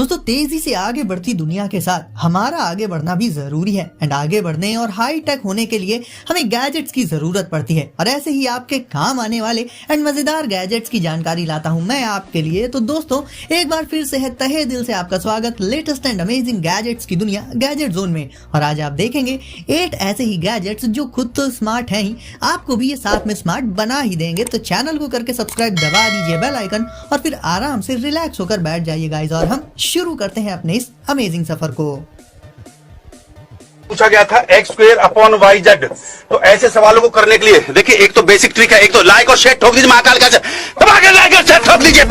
दोस्तों तेजी से आगे बढ़ती दुनिया के साथ हमारा आगे बढ़ना भी जरूरी है एंड आगे बढ़ने और हाई टेक होने के लिए हमें गैजेट्स की जरूरत पड़ती है और ऐसे ही आपके काम आने वाले एंड मजेदार गैजेट्स की जानकारी लाता हूं मैं आपके लिए। तो दोस्तों एक बार फिर से है तहे दिल से आपका स्वागत लेटेस्ट एंड अमेजिंग गैजेट्स की दुनिया गैजेट जोन में। और आज आप देखेंगे 8 ऐसे ही गैजेट्स जो खुद तो स्मार्ट हैं ही, आपको भी ये साथ में स्मार्ट बना ही देंगे। तो चैनल को करके सब्सक्राइब दबा दीजिए बेल आइकन और फिर आराम से रिलैक्स होकर बैठ जाइए गाइस और हम शुरू करते हैं अपने इस अमेजिंग सफर को। पूछा गया था x²/y/z। तो ऐसे सवालों को करने के लिए देखिए, एक तो बेसिक ट्रिक है, एक तो लाइक और शेयर ठोक दीजिए महाकाल का, दबा के लाइक और शेयर ठोक दीजिए।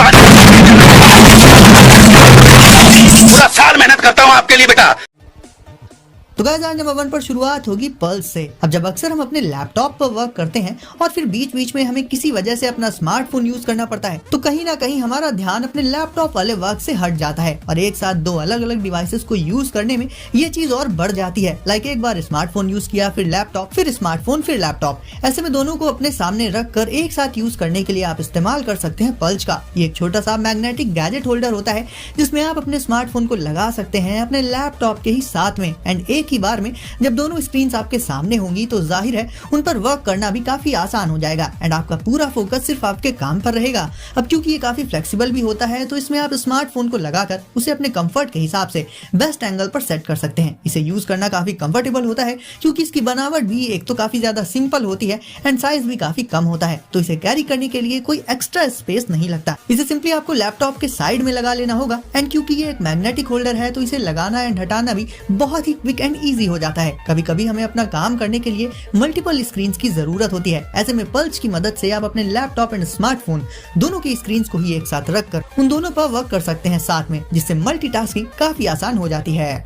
पूरा साल मेहनत करता हूं आपके लिए बेटा। तो गाइस आज नंबर 1 पर शुरुआत होगी पल्स से। अब जब अक्सर हम अपने लैपटॉप पर वर्क करते हैं और फिर बीच बीच में हमें किसी वजह से अपना स्मार्टफोन यूज करना पड़ता है, तो कहीं ना कहीं हमारा ध्यान अपने लैपटॉप वाले वर्क से हट जाता है और एक साथ 2 अलग अलग डिवाइसेस को यूज करने में ये चीज और बढ़ जाती है। लाइक एक बार स्मार्टफोन यूज किया, फिर लैपटॉप, फिर स्मार्टफोन, फिर लैपटॉप। ऐसे में दोनों को अपने सामने रख कर एक साथ यूज करने के लिए आप इस्तेमाल कर सकते हैं पल्स का। ये एक छोटा सा मैग्नेटिक गैजेट होल्डर होता है जिसमें आप अपने स्मार्टफोन को लगा सकते हैं अपने लैपटॉप के ही साथ में एंड एक ही बार में जब दोनों स्क्रीन्स आपके सामने होंगी तो जाहिर है उन पर वर्क करना भी काफी आसान हो जाएगा एंड आपका पूरा फोकस सिर्फ आपके काम पर रहेगा। अब क्योंकि ये काफी फ्लेक्सिबल भी होता है तो इसमें आप स्मार्टफोन को लगाकर उसे अपने कंफर्ट के हिसाब से बेस्ट एंगल पर सेट कर सकते हैं। इसे यूज करना काफी कंफर्टेबल होता है क्योंकि इसकी बनावट भी एक तो काफी ज्यादा सिंपल होती है एंड साइज भी काफी कम होता है, तो इसे कैरी करने के लिए कोई एक्स्ट्रा स्पेस नहीं लगता। इसे सिंपली आपको लैपटॉप के साइड में लगा लेना होगा एंड क्योंकि ये एक मैग्नेटिक होल्डर है तो इसे लगाना एंड हटाना भी बहुत ही क्विक एंड ईजी हो जाता है। कभी कभी हमें अपना काम करने के लिए मल्टीपल स्क्रीन्स की जरूरत होती है। ऐसे में पल्स की मदद से आप अपने लैपटॉप एंड स्मार्टफोन दोनों की स्क्रीन्स को ही एक साथ रखकर उन दोनों पर वर्क कर सकते हैं साथ में, जिससे मल्टीटास्किंग काफी आसान हो जाती है।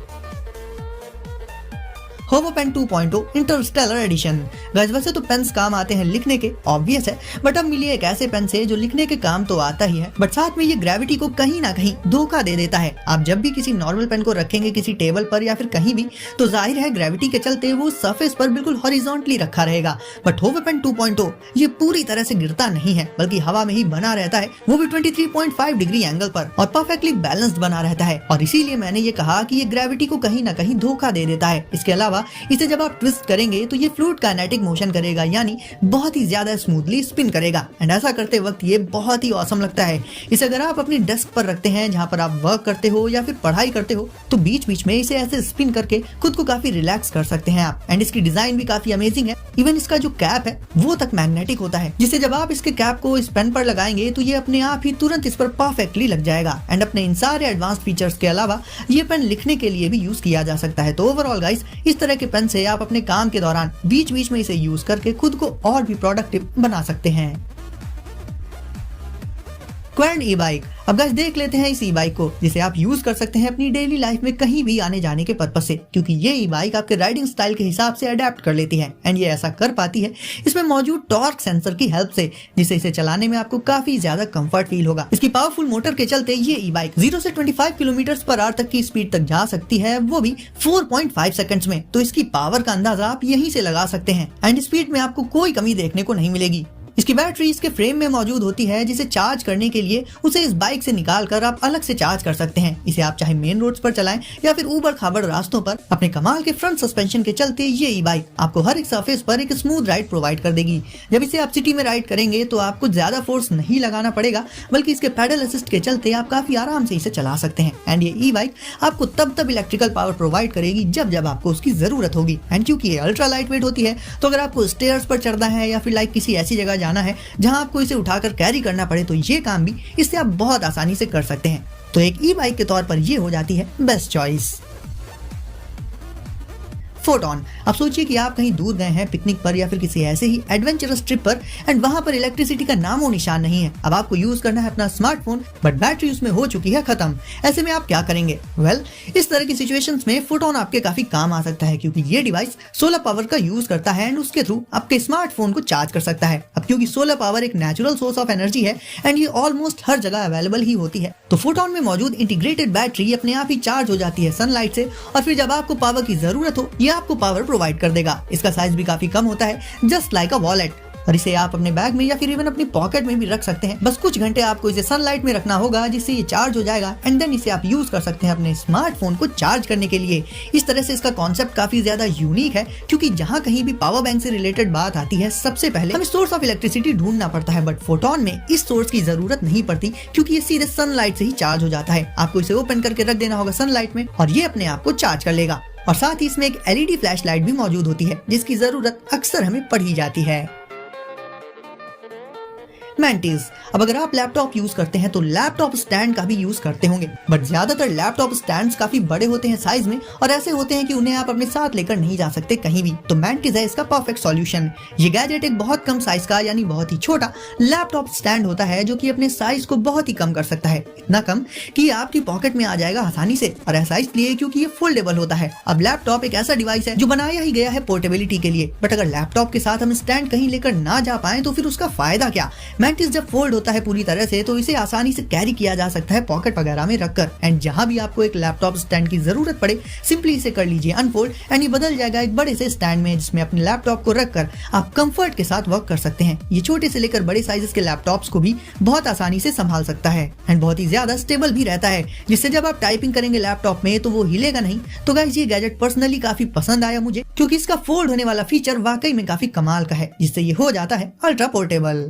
होवो पेन 2.0 इंटरस्टेलर एडिशन। गाइस वैसे तो पेन्स काम आते हैं लिखने के, ऑब्वियस है, बट अब मिली एक ऐसे पेन से जो लिखने के काम तो आता ही है बट साथ में ये ग्रेविटी को कहीं ना कहीं धोखा दे देता है। आप जब भी किसी नॉर्मल पेन को रखेंगे किसी टेबल पर या फिर कहीं भी, तो जाहिर है ग्रेविटी के चलते वो सरफेस पर बिल्कुल हॉरिजॉन्टली रखा रहेगा। बट होवो पेन 2.0 ये पूरी तरह से गिरता नहीं है बल्कि हवा में ही बना रहता है, वो भी 23.5 डिग्री एंगल पर और परफेक्टली बैलेंस्ड बना रहता है। और इसीलिए मैंने ये कहा कि ये ग्रेविटी को कहीं ना कहीं धोखा दे देता है। इसके अलावा इसे जब आप ट्विस्ट करेंगे तो ये फ्लूइड काइनेटिक मोशन करेगा, यानी बहुत ही ज्यादा स्मूथली स्पिन करेगा एंड ऐसा करते वक्त ये बहुत ही ऑसम लगता है। इसे अगर आप अपनी डेस्क पर रखते हैं जहां पर आप वर्क करते हो या फिर पढ़ाई करते हो तो बीच बीच में इसे ऐसे स्पिन करके खुद को काफी रिलैक्स कर सकते हैं आप। एंड इसकी डिजाइन भी काफी अमेजिंग है। इवन इसका जो कैप है वो तक मैग्नेटिक होता है, जिससे जब आप इसके कैप को इस पेन पर लगाएंगे तो ये अपने आप ही तुरंत इस पर परफेक्टली लग जाएगा। एंड अपने इन सारे एडवांस फीचर्स के अलावा ये पेन लिखने के लिए भी यूज किया जा सकता है। तो ओवरऑल गाइस इस तरह के पेन से आप अपने काम के दौरान बीच बीच में इसे यूज करके खुद को और भी प्रोडक्टिव बना सकते हैं। क्वेड ई बाइक। अब गाइस देख लेते हैं इस ई बाइक को जिसे आप यूज कर सकते हैं अपनी डेली लाइफ में कहीं भी आने जाने के पर्पस से, क्योंकि ये ई बाइक आपके राइडिंग स्टाइल के हिसाब से अडेप्ट कर लेती है एंड ये ऐसा कर पाती है इसमें मौजूद टॉर्क सेंसर की हेल्प से, जिससे इसे चलाने में आपको काफी ज्यादा कंफर्ट फील होगा। इसकी पावरफुल मोटर के चलते ये ई बाइक 0 से 25 किलोमीटर/आवर तक की स्पीड तक जा सकती है, वो भी 4.5 सेकंड्स में। तो इसकी पावर का अंदाजा आप यहीं से लगा सकते हैं एंड स्पीड में आपको कोई कमी देखने को नहीं मिलेगी। इसकी बैटरी इसके फ्रेम में मौजूद होती है, जिसे चार्ज करने के लिए उसे इस बाइक से निकाल कर आप अलग से चार्ज कर सकते हैं। इसे आप चाहे मेन रोड्स पर चलाएं या फिर ऊबड़ खाबड़ रास्तों पर। अपने कमाल के फ्रंट सस्पेंशन के चलते ये ई बाइक आपको हर एक सरफेस पर एक स्मूथ राइड प्रोवाइड कर देगी। जब इसे आप सिटी में राइड करेंगे तो आपको ज्यादा फोर्स नहीं लगाना पड़ेगा, बल्कि इसके पैडल असिस्ट के चलते आप काफी आराम से इसे चला सकते हैं। एंड ये ई बाइक आपको तब इलेक्ट्रिकल पावर प्रोवाइड करेगी जब जब आपको उसकी जरूरत होगी। एंड क्योंकि ये अल्ट्रा लाइट वेट होती है तो अगर आपको स्टेयर्स पर चढ़ना है या फिर लाइक किसी ऐसी जगह जाना है जहां आपको इसे उठाकर कैरी करना पड़े तो ये काम भी इससे आप बहुत आसानी से कर सकते हैं। तो एक ई बाइक के तौर पर ये हो जाती है बेस्ट चॉइस। फोटोन। अब सोचिए कि आप कहीं दूर गए हैं पिकनिक पर या फिर किसी ऐसे ही एडवेंचरस ट्रिप पर एंड वहां पर इलेक्ट्रिसिटी का नामो निशान नहीं है। अब आपको यूज करना है अपना स्मार्टफोन बट बैटरी उसमें हो चुकी है खत्म। ऐसे में आप क्या करेंगे? वेल, इस तरह की सिचुएशंस में फोटोन आपके काफी काम आ सकता है, क्योंकि ये डिवाइस सोलर पावर का यूज करता है एंड उसके थ्रू आपके स्मार्टफोन को चार्ज कर सकता है। अब क्योंकि सोलर पावर एक नेचुरल सोर्स ऑफ एनर्जी है एंड ये ऑलमोस्ट हर जगह अवेलेबल ही होती है, तो फोटोन में मौजूद इंटीग्रेटेड बैटरी अपने आप ही चार्ज हो जाती है सनलाइट से और फिर जब आपको पावर की जरूरत हो ये आपको पावर प्रोवाइड कर देगा। इसका साइज भी काफी कम होता है, जस्ट लाइक अ वॉलेट। और इसे आप अपने बैग में या फिर इवन अपनी पॉकेट में भी रख सकते हैं। बस कुछ घंटे आपको इसे सनलाइट में रखना होगा जिससे ये चार्ज हो जाएगा एंड देन इसे आप यूज कर सकते हैं अपने स्मार्टफोन को चार्ज करने के लिए। इस तरह से इसका कॉन्सेप्ट काफी ज्यादा यूनिक है, क्योंकि जहाँ कहीं भी पावर बैंक से रिलेटेड बात आती है सबसे पहले हमें सोर्स ऑफ इलेक्ट्रिसिटी ढूंढना पड़ता है, बट फोटोन में इस सोर्स की जरूरत नहीं पड़ती क्योंकि ये सीधे सनलाइट से ही चार्ज हो जाता है। आपको इसे ओपन करके रख देना होगा सनलाइट में और ये अपने आप को चार्ज कर लेगा। और साथ ही इसमें एक LED फ्लैश लाइट भी मौजूद होती है जिसकी जरूरत अक्सर हमें पड़ी जाती है। मैंटिस, अब अगर आप लैपटॉप यूज करते हैं तो लैपटॉप स्टैंड का भी यूज करते होंगे, बट ज्यादातर लैपटॉप स्टैंड्स काफी बड़े होते हैं साइज में और ऐसे होते हैं कि उन्हें आप अपने साथ लेकर नहीं जा सकते कहीं भी। तो मैंटिस है इसका परफेक्ट सॉल्यूशन। ये गैजेट एक बहुत कम साइज का यानी बहुत ही छोटा लैपटॉप स्टैंड होता है जो कि अपने साइज को बहुत ही कम कर सकता है, इतना कम कि आपकी पॉकेट में आ जाएगा आसानी से। और ऐसा इसलिए क्योंकि ये फोल्डेबल होता है। अब लैपटॉप एक ऐसा डिवाइस है जो बनाया ही गया है पोर्टेबिलिटी के लिए, बट अगर लैपटॉप के साथ हम स्टैंड कहीं लेकर ना जा पाए तो फिर उसका फायदा क्या। मैंटिस जब फोल्ड होता है पूरी तरह से तो इसे आसानी से कैरी किया जा सकता है पॉकेट वगैरह में रखकर। एंड जहां भी आपको एक लैपटॉप स्टैंड की जरूरत पड़े सिंपली इसे कर लीजिए अनफोल्ड एंड ये बदल जाएगा एक बड़े से स्टैंड में, जिसमें अपने लैपटॉप को रखकर आप कंफर्ट के साथ वर्क कर सकते हैं। ये छोटे से लेकर बड़े साइजेस के लैपटॉप्स को भी बहुत आसानी से संभाल सकता है एंड बहुत ही ज्यादा स्टेबल भी रहता है, जिससे जब आप टाइपिंग करेंगे लैपटॉप में तो वो हिलेगा नहीं। तो गाइस ये गैजेट पर्सनली काफी पसंद आया मुझे, क्योंकि इसका फोल्ड होने वाला फीचर वाकई में काफी कमाल का है, जिससे ये हो जाता है अल्ट्रा पोर्टेबल।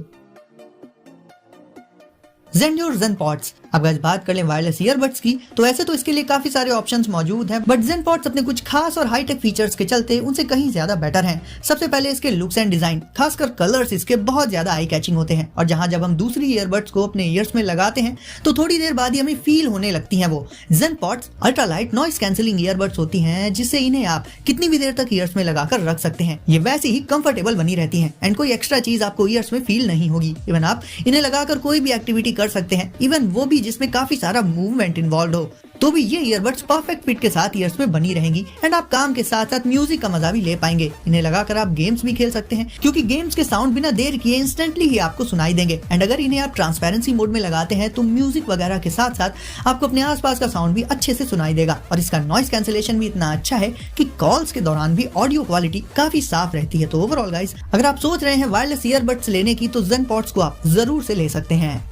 Zendur ZenPods, अब अगर बात कर लें वायरलेस ईयरबड्स की तो ऐसे तो इसके लिए काफी सारे ऑप्शंस मौजूद हैं, बट ZenPods अपने कुछ खास और हाईटेक फीचर्स के चलते उनसे कहीं ज्यादा बेटर हैं। सबसे पहले इसके लुक्स एंड डिजाइन, खासकर कलर्स इसके बहुत ज्यादा आई कैचिंग होते हैं और जहां जब हम दूसरी ईयरबड्स को अपने ईयर्स में लगाते हैं तो थोड़ी देर बाद ही हमें फील होने लगती हैं वो। ZenPods ultra light noise cancelling earbuds होती हैं, जिससे इन्हें आप कितनी भी देर तक ईयर्स में लगाकर रख सकते हैं। ये वैसे ही कंफर्टेबल बनी रहती हैं एंड कोई एक्स्ट्रा चीज आपको ईयर्स में फील नहीं होगी। इवन आप इन्हें लगाकर कोई भी एक्टिविटी कर सकते हैं, इवन वो भी जिसमें काफी सारा मूवमेंट इन्वॉल्व हो, तो भी ये ईयरबड्स परफेक्ट फिट के साथ ईयर्स में बनी रहेंगी एंड आप काम के साथ साथ म्यूजिक का मजा भी ले पाएंगे। इन्हें लगाकर आप गेम्स भी खेल सकते हैं, क्योंकि गेम्स के साउंड बिना देर किए इंस्टेंटली ही आपको सुनाई देंगे। एंड अगर इन्हें आप ट्रांसपेरेंसी मोड में लगाते हैं तो म्यूजिक वगैरह के साथ साथ आपको अपने आसपास का साउंड भी अच्छे से सुनाई देगा। और इसका नॉइस कैंसिलेशन भी इतना अच्छा है कि कॉल्स के दौरान भी ऑडियो क्वालिटी काफी साफ रहती है। तो ओवरऑल गाइस, अगर आप सोच रहे हैं वायरलेस ईयरबड्स लेने की तो ZenPods को आप जरूर से ले सकते हैं।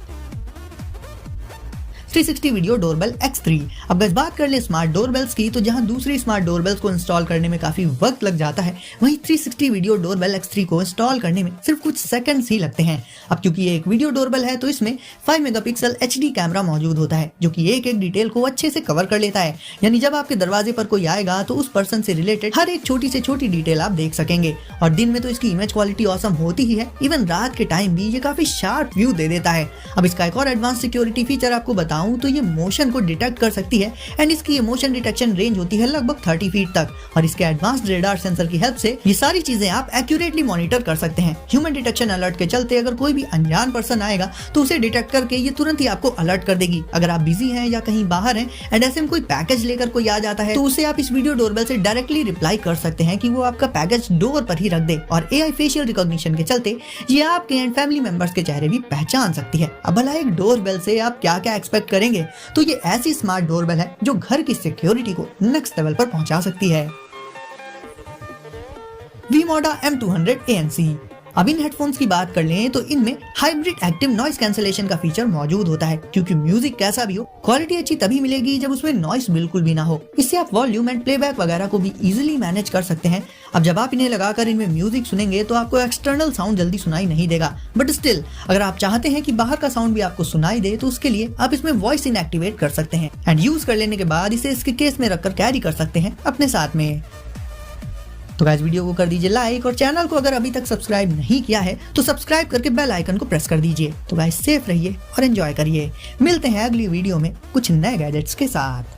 360 वीडियो डोरबेल X3, अब बस बात कर ले स्मार्ट डोरबेल्स की तो जहां दूसरी स्मार्ट डोरबेल्स को इंस्टॉल करने में काफी वक्त लग जाता है, वहीं 360 वीडियो डोरबेल X3 को इंस्टॉल करने में सिर्फ कुछ सेकंड्स ही लगते हैं। अब क्योंकि ये एक वीडियो डोरबेल है तो इसमें 5 मेगापिक्सल HD कैमरा मौजूद होता है, जो कि एक एक डिटेल को अच्छे से कवर कर लेता है। यानी जब आपके दरवाजे पर कोई आएगा तो उस पर्सन से रिलेटेड हर एक छोटी से छोटी डिटेल आप देख सकेंगे। और दिन में तो इसकी इमेज क्वालिटी ऑसम होती ही है, इवन रात के टाइम भी ये काफी शार्प व्यू दे देता है। अब इसका एक और एडवांस सिक्योरिटी फीचर आपको बताऊं तो ये मोशन को डिटेक्ट कर सकती है एंड इसकी मोशन डिटेक्शन रेंज होती है लगभग 30 फीट तक। और इसके एडवांस्ड रेडार सेंसर की हेल्प से ये सारी चीजें आप एक्यूरेटली मॉनिटर कर सकते हैं। ह्यूमन डिटेक्शन अलर्ट के चलते अगर कोई भी अनजान पर्सन आएगा तो उसे डिटेक्ट करके ये तुरंत ही आपको अलर्ट कर देगी। अगर आप बिजी हैं या कहीं बाहर हैं एंड ऐसे में कोई पैकेज लेकर कोई आ जाता है तो उसे आप इस वीडियो डोरबेल से डायरेक्टली रिप्लाई कर सकते हैं कि वो आपका पैकेज डोर पर ही रख दे। और AI फेशियल रिकॉग्निशन के चलते ये आपके एंड फैमिली मेंबर्स के चेहरे भी पहचान सकती है। अब भला एक डोरबेल से आप क्या क्या एक्सपेक्ट करेंगे, तो ये ऐसी स्मार्ट डोरबेल है जो घर की सिक्योरिटी को नेक्स्ट लेवल पर पहुंचा सकती है। Vimoda M200 ANC, अब इन हेडफोन्स की बात कर लें तो इनमें हाइब्रिड एक्टिव नॉइस कैंसिलेशन का फीचर मौजूद होता है, क्योंकि म्यूजिक कैसा भी हो क्वालिटी अच्छी तभी मिलेगी जब उसमें नॉइस बिल्कुल भी ना हो। इससे आप वॉल्यूम एंड प्लेबैक वगैरह को भी इजीली मैनेज कर सकते हैं। अब जब आप इन्हें लगाकर इनमें म्यूजिक सुनेंगे तो आपको एक्सटर्नल साउंड जल्दी सुनाई नहीं देगा, बट स्टिल अगर आप चाहते हैं कि बाहर का साउंड भी आपको सुनाई दे तो उसके लिए आप इसमें वॉइस इन एक्टिवेट कर सकते हैं एंड यूज कर लेने के बाद इसे इसके केस में रखकर कैरी कर सकते हैं अपने साथ में। तो गाइस वीडियो को कर दीजिए लाइक और चैनल को अगर अभी तक सब्सक्राइब नहीं किया है तो सब्सक्राइब करके बेल आइकन को प्रेस कर दीजिए। तो गाइस सेफ रहिए और एंजॉय करिए। मिलते हैं अगली वीडियो में कुछ नए गैजेट्स के साथ।